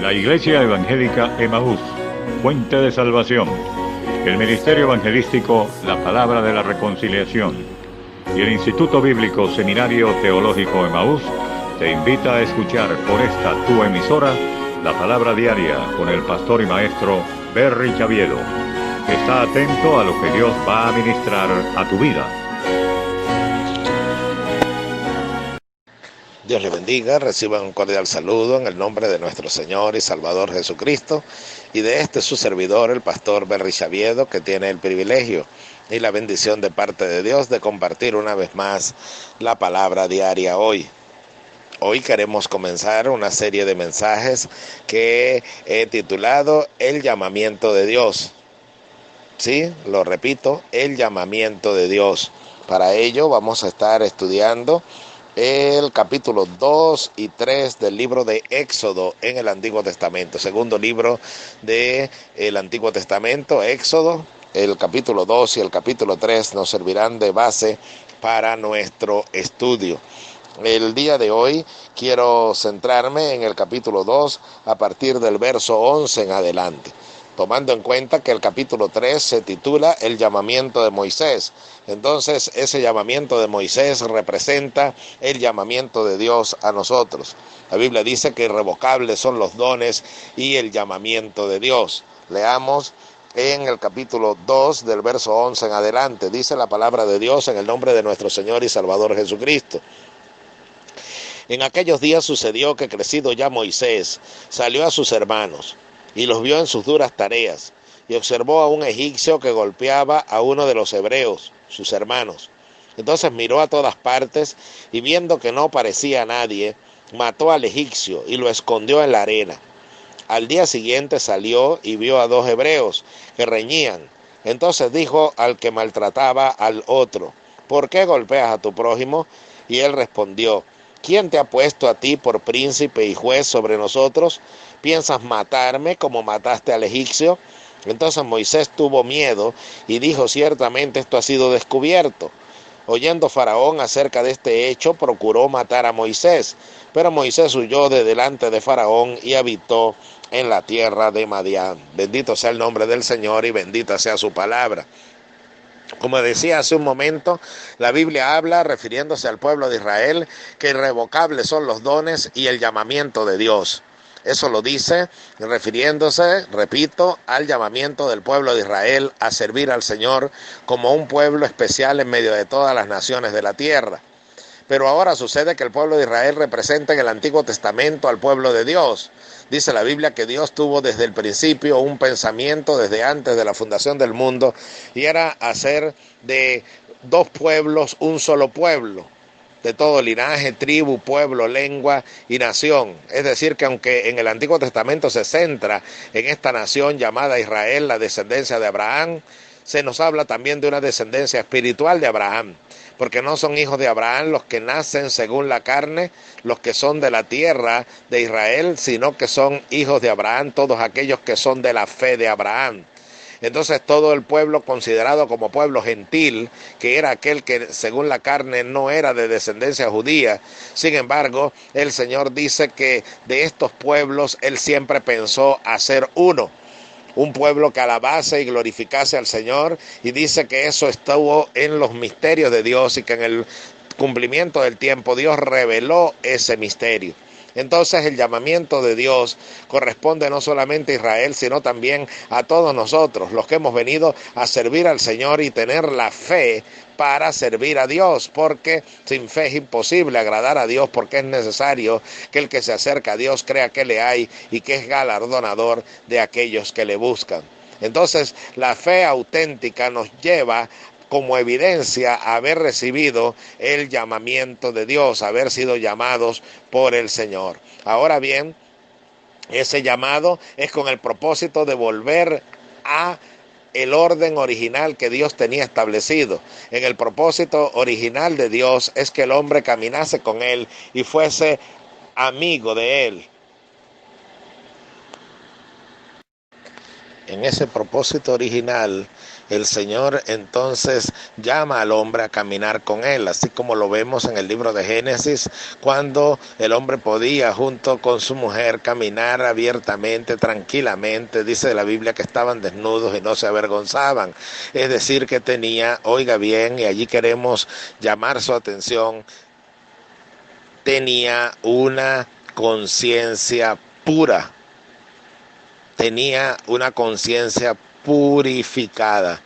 La Iglesia Evangélica Emaús, Fuente de Salvación. El Ministerio Evangelístico La Palabra de la Reconciliación. Y el Instituto Bíblico Seminario Teológico Emaús te invita a escuchar por esta tu emisora la Palabra Diaria con el pastor y maestro Berry Chaviedo. Está atento a lo que Dios va a ministrar a tu vida. Dios le bendiga, reciban un cordial saludo en el nombre de nuestro Señor y Salvador Jesucristo y de su servidor, el pastor Berry Chaviedo, que tiene el privilegio y la bendición de parte de Dios de compartir una vez más la palabra diaria hoy. Hoy queremos comenzar una serie de mensajes que he titulado El llamamiento de Dios. Sí, lo repito, el llamamiento de Dios. Para ello vamos a estar estudiando el capítulo 2 y 3 del libro de Éxodo en el Antiguo Testamento. Segundo libro del Antiguo Testamento, Éxodo. El capítulo 2 y el capítulo 3 nos servirán de base para nuestro estudio. El día de hoy quiero centrarme en el capítulo 2 a partir del verso 11 en adelante, tomando en cuenta que el capítulo 3 se titula El llamamiento de Moisés. Entonces, ese llamamiento de Moisés representa el llamamiento de Dios a nosotros. La Biblia dice que irrevocables son los dones y el llamamiento de Dios. Leamos en el capítulo 2 del verso 11 en adelante. Dice la palabra de Dios en el nombre de nuestro Señor y Salvador Jesucristo. En aquellos días sucedió que, crecido ya Moisés, salió a sus hermanos y los vio en sus duras tareas, y observó a un egipcio que golpeaba a uno de los hebreos, sus hermanos. Entonces miró a todas partes, y viendo que no parecía a nadie, mató al egipcio y lo escondió en la arena. Al día siguiente salió y vio a dos hebreos que reñían. Entonces dijo al que maltrataba al otro: ¿por qué golpeas a tu prójimo? Y él respondió: ¿quién te ha puesto a ti por príncipe y juez sobre nosotros? ¿Piensas matarme como mataste al egipcio? Entonces Moisés tuvo miedo y dijo: ciertamente esto ha sido descubierto. Oyendo Faraón acerca de este hecho, procuró matar a Moisés, pero Moisés huyó de delante de Faraón y habitó en la tierra de Madián. Bendito sea el nombre del Señor y bendita sea su palabra. Como decía hace un momento, la Biblia habla, refiriéndose al pueblo de Israel, que irrevocables son los dones y el llamamiento de Dios. Eso lo dice refiriéndose, repito, al llamamiento del pueblo de Israel a servir al Señor como un pueblo especial en medio de todas las naciones de la tierra. Pero ahora sucede que el pueblo de Israel representa en el Antiguo Testamento al pueblo de Dios. Dice la Biblia que Dios tuvo desde el principio un pensamiento desde antes de la fundación del mundo, y era hacer de dos pueblos un solo pueblo, de todo linaje, tribu, pueblo, lengua y nación. Es decir, que aunque en el Antiguo Testamento se centra en esta nación llamada Israel, la descendencia de Abraham, se nos habla también de una descendencia espiritual de Abraham, porque no son hijos de Abraham los que nacen según la carne, los que son de la tierra de Israel, sino que son hijos de Abraham todos aquellos que son de la fe de Abraham. Entonces todo el pueblo considerado como pueblo gentil, que era aquel que según la carne no era de descendencia judía, sin embargo el Señor dice que de estos pueblos Él siempre pensó hacer uno, un pueblo que alabase y glorificase al Señor, y dice que eso estuvo en los misterios de Dios y que en el cumplimiento del tiempo Dios reveló ese misterio. Entonces el llamamiento de Dios corresponde no solamente a Israel, sino también a todos nosotros, los que hemos venido a servir al Señor y tener la fe para servir a Dios, porque sin fe es imposible agradar a Dios, porque es necesario que el que se acerca a Dios crea que le hay y que es galardonador de aquellos que le buscan. Entonces la fe auténtica nos lleva como evidencia a haber recibido el llamamiento de Dios, haber sido llamados por el Señor. Ahora bien, ese llamado es con el propósito de volver a el orden original que Dios tenía establecido. En el propósito original de Dios es que el hombre caminase con Él y fuese amigo de Él. En ese propósito original el Señor entonces llama al hombre a caminar con él, así como lo vemos en el libro de Génesis, cuando el hombre podía junto con su mujer caminar abiertamente, tranquilamente. Dice la Biblia que estaban desnudos y no se avergonzaban, es decir que tenía, oiga bien, y allí queremos llamar su atención, tenía una conciencia pura, tenía una conciencia purificada.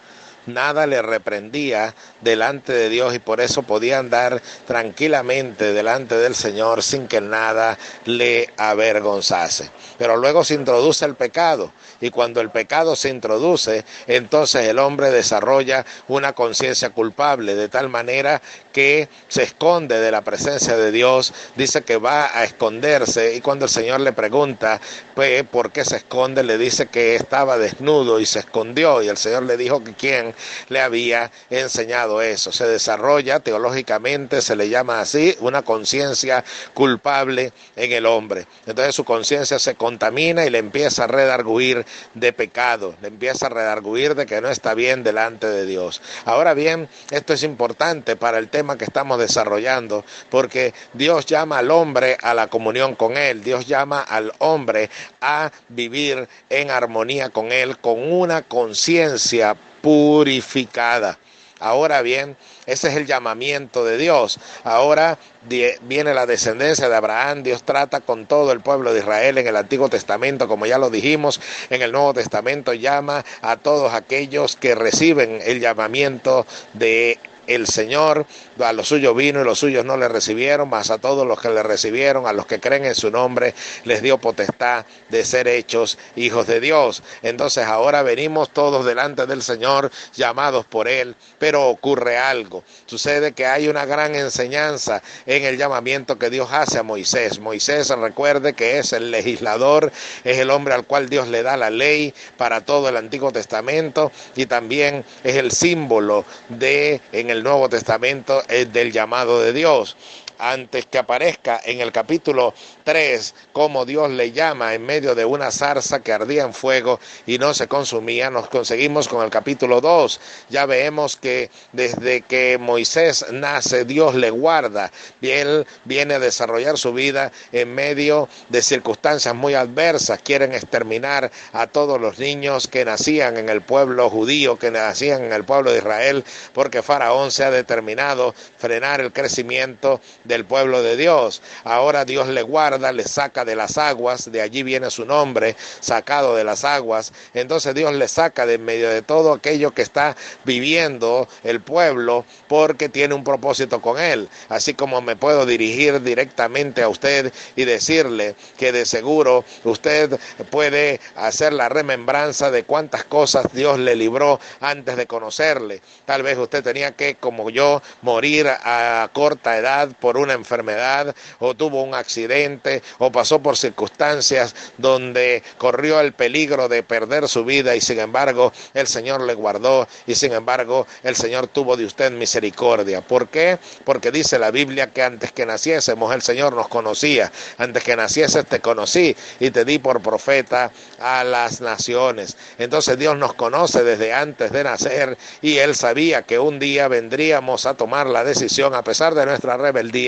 Nada le reprendía delante de Dios y por eso podía andar tranquilamente delante del Señor sin que nada le avergonzase. Pero luego se introduce el pecado, y cuando el pecado se introduce, entonces el hombre desarrolla una conciencia culpable, de tal manera que se esconde de la presencia de Dios, dice que va a esconderse, y cuando el Señor le pregunta pues, ¿por qué se esconde?, le dice que estaba desnudo y se escondió, y el Señor le dijo que quién le había enseñado eso. Se desarrolla teológicamente, se le llama así, una conciencia culpable en el hombre. Entonces su conciencia se contamina y le empieza a redarguir de pecado, le empieza a redarguir de que no está bien delante de Dios. Ahora bien, esto es importante para el tema que estamos desarrollando, porque Dios llama al hombre a la comunión con Él, Dios llama al hombre a vivir en armonía con Él, con una conciencia purificada. Ahora bien, ese es el llamamiento de Dios. Ahora viene la descendencia de Abraham. Dios trata con todo el pueblo de Israel en el Antiguo Testamento, como ya lo dijimos. En el Nuevo Testamento llama a todos aquellos que reciben el llamamiento de el Señor. A los suyos vino y los suyos no le recibieron, mas a todos los que le recibieron, a los que creen en su nombre, les dio potestad de ser hechos hijos de Dios. Entonces ahora venimos todos delante del Señor, llamados por Él, pero ocurre algo. Sucede que hay una gran enseñanza en el llamamiento que Dios hace a Moisés. Moisés, recuerde que es el legislador, es el hombre al cual Dios le da la ley para todo el Antiguo Testamento, y también es el símbolo de, en el Nuevo Testamento, del llamado de Dios. Antes que aparezca en el capítulo 3 cómo Dios le llama en medio de una zarza que ardía en fuego y no se consumía, nos conseguimos con el capítulo 2. Ya vemos que desde que Moisés nace, Dios le guarda y él viene a desarrollar su vida en medio de circunstancias muy adversas. Quieren exterminar a todos los niños que nacían en el pueblo judío, que nacían en el pueblo de Israel, porque Faraón se ha determinado frenar el crecimiento del pueblo de Dios. Ahora Dios le guarda, le saca de las aguas, de allí viene su nombre, sacado de las aguas. Entonces Dios le saca de en medio de todo aquello que está viviendo el pueblo, porque tiene un propósito con él. Así como me puedo dirigir directamente a usted y decirle que de seguro usted puede hacer la remembranza de cuántas cosas Dios le libró antes de conocerle. Tal vez usted tenía que, como yo, morir a corta edad por una enfermedad, o tuvo un accidente, o pasó por circunstancias donde corrió el peligro de perder su vida, y sin embargo el Señor le guardó, y sin embargo el Señor tuvo de usted misericordia. ¿Por qué? Porque dice la Biblia que antes que naciésemos el Señor nos conocía. Antes que nacieses te conocí y te di por profeta a las naciones. Entonces Dios nos conoce desde antes de nacer, y Él sabía que un día vendríamos a tomar la decisión, a pesar de nuestra rebeldía,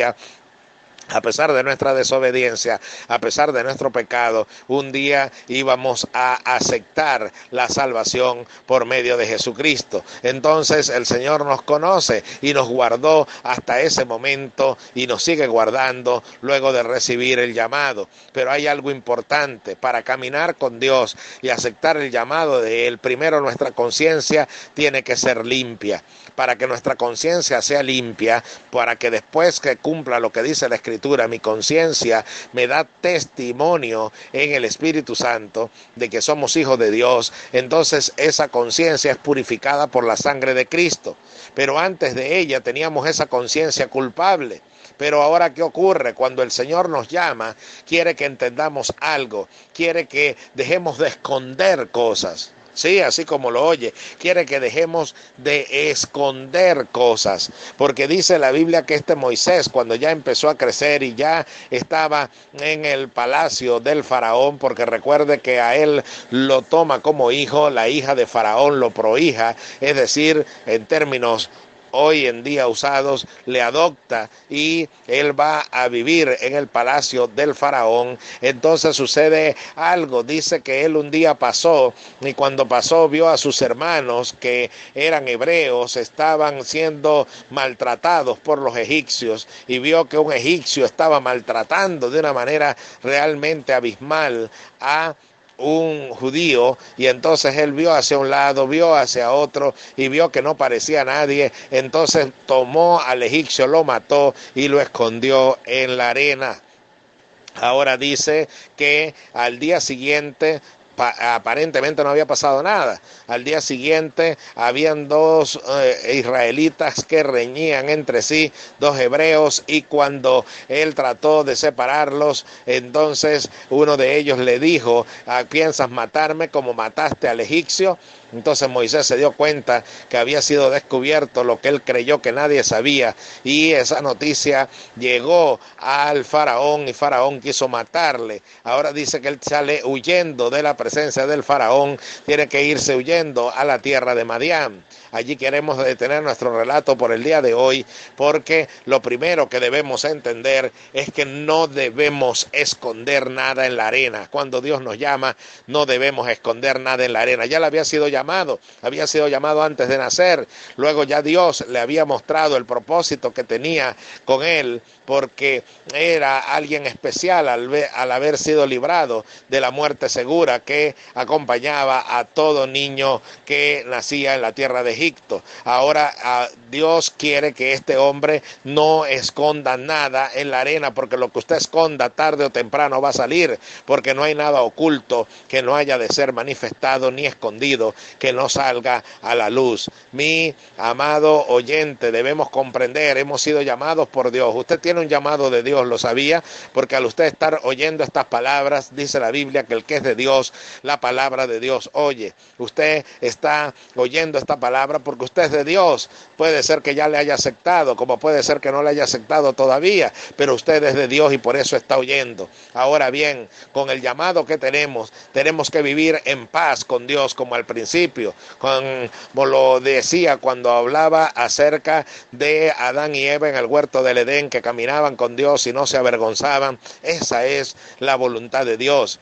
a pesar de nuestra desobediencia, a pesar de nuestro pecado, un día íbamos a aceptar la salvación por medio de Jesucristo. Entonces el Señor nos conoce y nos guardó hasta ese momento, y nos sigue guardando luego de recibir el llamado. Pero hay algo importante: para caminar con Dios y aceptar el llamado de Él, primero nuestra conciencia tiene que ser limpia. Para que nuestra conciencia sea limpia, para que después que cumpla lo que dice la Escritura, mi conciencia me da testimonio en el Espíritu Santo de que somos hijos de Dios, entonces esa conciencia es purificada por la sangre de Cristo. Pero antes de ella teníamos esa conciencia culpable. Pero ahora, ¿qué ocurre? Cuando el Señor nos llama, quiere que entendamos algo, quiere que dejemos de esconder cosas. Sí, así como lo oye, quiere que dejemos de esconder cosas, porque dice la Biblia que Moisés, cuando ya empezó a crecer y ya estaba en el palacio del faraón, porque recuerde que a él lo toma como hijo, la hija de faraón lo prohija, es decir, en términos hoy en día usados, le adopta y él va a vivir en el palacio del faraón. Entonces sucede algo, dice que él un día pasó y cuando pasó vio a sus hermanos que eran hebreos, estaban siendo maltratados por los egipcios y vio que un egipcio estaba maltratando de una manera realmente abismal a un judío, y entonces él vio hacia un lado, vio hacia otro y vio que no parecía nadie. Entonces tomó al egipcio, lo mató y lo escondió en la arena. Ahora dice que al día siguiente aparentemente no había pasado nada. Al día siguiente habían dos israelitas que reñían entre sí, dos hebreos, y cuando él trató de separarlos, entonces uno de ellos le dijo: ¿piensas matarme como mataste al egipcio? Entonces Moisés se dio cuenta que había sido descubierto lo que él creyó que nadie sabía, y esa noticia llegó al faraón y faraón quiso matarle. Ahora dice que él sale huyendo de la presencia del faraón, tiene que irse huyendo a la tierra de Madián. Allí queremos detener nuestro relato por el día de hoy, porque lo primero que debemos entender es que no debemos esconder nada en la arena. Cuando Dios nos llama, no debemos esconder nada en la arena. Ya le había sido llamado antes de nacer. Luego ya Dios le había mostrado el propósito que tenía con él, porque era alguien especial al haber sido librado de la muerte segura que acompañaba a todo niño que nacía en la tierra de Egipto. Ahora Dios quiere que este hombre no esconda nada en la arena, porque lo que usted esconda tarde o temprano va a salir, porque no hay nada oculto que no haya de ser manifestado ni escondido que no salga a la luz. Mi amado oyente, debemos comprender, hemos sido llamados por Dios. Usted tiene un llamado de Dios, lo sabía, porque al usted estar oyendo estas palabras, dice la Biblia que el que es de Dios, la palabra de Dios oye. Usted está oyendo esta palabra porque usted es de Dios. Puede ser que ya le haya aceptado, como puede ser que no le haya aceptado todavía, pero usted es de Dios y por eso está oyendo. Ahora bien, con el llamado que tenemos que vivir en paz con Dios, como al principio, como lo decía cuando hablaba acerca de Adán y Eva en el huerto del Edén, que caminaban con Dios y no se avergonzaban. Esa es la voluntad de Dios,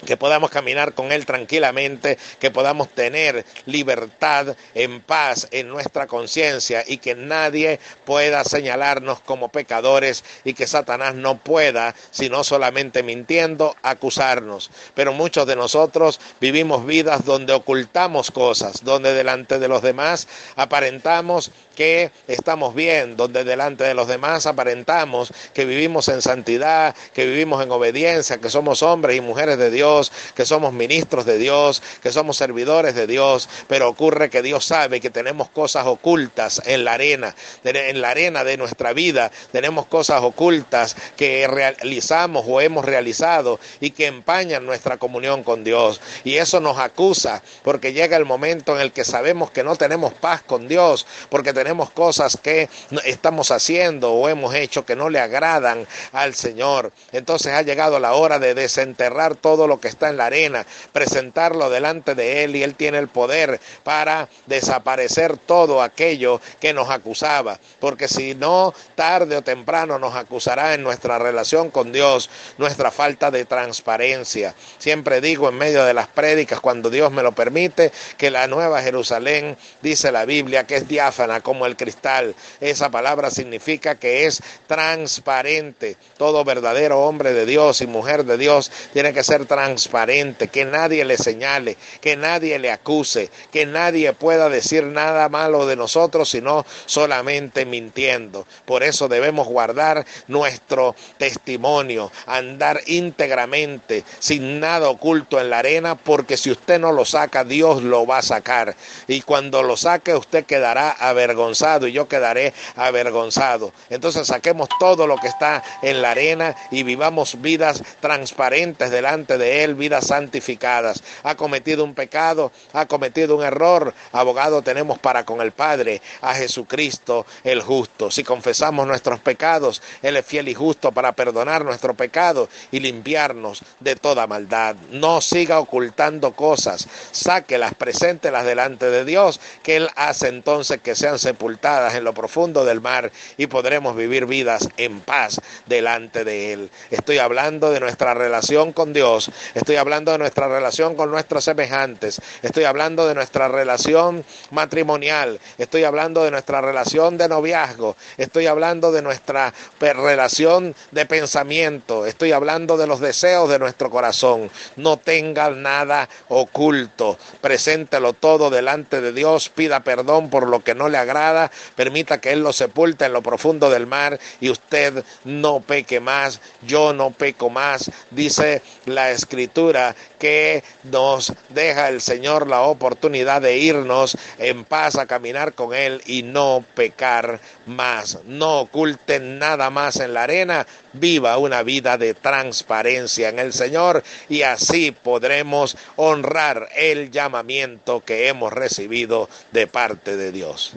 que podamos caminar con Él tranquilamente, que podamos tener libertad, en paz en nuestra conciencia, y que nadie pueda señalarnos como pecadores, y que Satanás no pueda, sino solamente mintiendo, acusarnos. Pero muchos de nosotros vivimos vidas donde ocultamos cosas, donde delante de los demás aparentamos que estamos bien, donde delante de los demás aparentamos que vivimos en santidad, que vivimos en obediencia, que somos hombres y mujeres de Dios, que somos ministros de Dios, que somos servidores de Dios, pero ocurre que Dios sabe que tenemos cosas ocultas en la arena de nuestra vida. Tenemos cosas ocultas que realizamos o hemos realizado y que empañan nuestra comunión con Dios, y eso nos acusa, porque llega el momento en el que sabemos que no tenemos paz con Dios, porque tenemos cosas que estamos haciendo o hemos hecho que no le agradan al Señor. Entonces ha llegado la hora de desenterrar todo lo que está en la arena, presentarlo delante de Él, y Él tiene el poder para desaparecer todo aquello que nos acusaba, porque si no, tarde o temprano nos acusará en nuestra relación con Dios nuestra falta de transparencia. Siempre digo en medio de las prédicas, cuando Dios me lo permite, que la Nueva Jerusalén, dice la Biblia, que es diáfana como el cristal. Esa palabra significa que es transparente. Todo verdadero hombre de Dios y mujer de Dios tiene que ser transparente, que nadie le señale, que nadie le acuse, que nadie pueda decir nada malo de nosotros, sino solamente mintiendo. Por eso debemos guardar nuestro testimonio, andar íntegramente, sin nada oculto en la arena, porque si usted no lo saca, Dios lo va a sacar, y cuando lo saque usted quedará avergonzado avergonzado y yo quedaré avergonzado. Entonces saquemos todo lo que está en la arena y vivamos vidas transparentes delante de Él, vidas santificadas. Ha cometido un pecado, ha cometido un error, abogado tenemos para con el Padre, a Jesucristo el justo. Si confesamos nuestros pecados, Él es fiel y justo para perdonar nuestro pecado y limpiarnos de toda maldad. No siga ocultando cosas, sáquelas, preséntelas delante de Dios, que Él hace entonces que sean sepultadas en lo profundo del mar y podremos vivir vidas en paz delante de Él. Estoy hablando de nuestra relación con Dios, estoy hablando de nuestra relación con nuestros semejantes, estoy hablando de nuestra relación matrimonial, estoy hablando de nuestra relación de noviazgo, estoy hablando de nuestra relación de pensamiento, estoy hablando de los deseos de nuestro corazón. No tenga nada oculto, preséntelo todo delante de Dios, pida perdón por lo que no le agrada, permita que Él lo sepulte en lo profundo del mar y usted no peque más, yo no peco más. Dice la Escritura que nos deja el Señor la oportunidad de irnos en paz a caminar con Él y no pecar más. No oculten nada más en la arena, viva una vida de transparencia en el Señor y así podremos honrar el llamamiento que hemos recibido de parte de Dios.